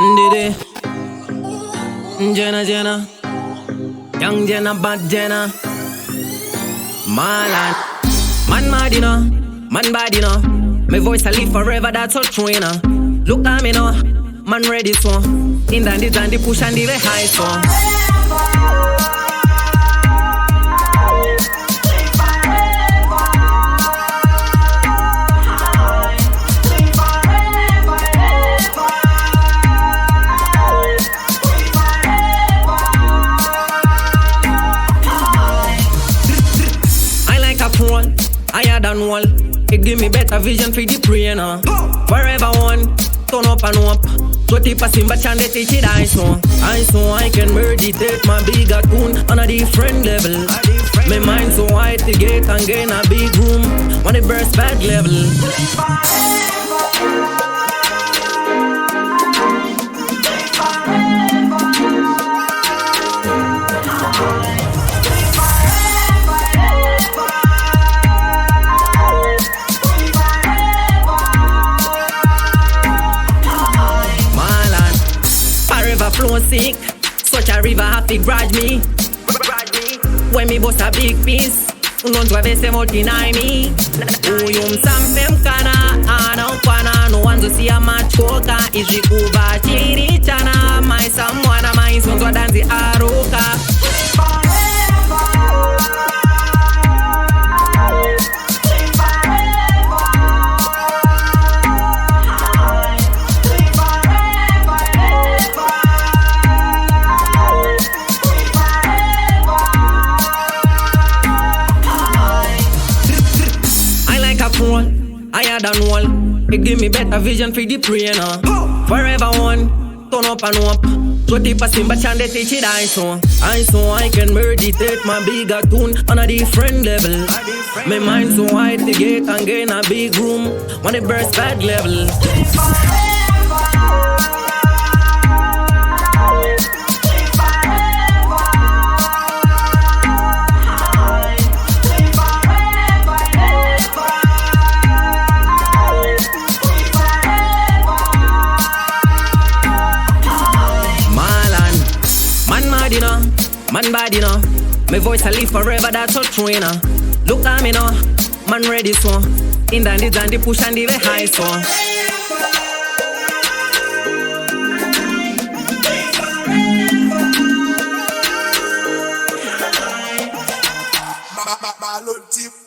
Did Gennah, young Gennah, bad Gennah. Marlon, man mad, you know, man bad, you know. My voice I live forever, that's all true, you know. Look at me now, man ready so. In the push and the high so. Higher than wall, it give me better vision for the brain. Forever one, turn up and up. 20% but can they teach it I so I can meditate my bigger tune on a different level. My mind so high to get and gain a big room on the burst bad level. Flow sick, such a river have to grudge me. When me bust a big piece, non tu avesse molti naimi. Uyum sampem kana, ana upana, no one to see a match coca. Is it kuba chiri chana, my someone a my son to dance the aroka. Higher than wall, it give me better vision for the brain. Forever one, turn up and up. 20% but can they teach it I so I can meditate my bigger tune on a different level. My mind so high to get and gain a big room on the burst bad level. Man bad, you know. My voice I live forever, that's all true, you know. Look at me now, man ready so. In the push and the high so. Balon tip.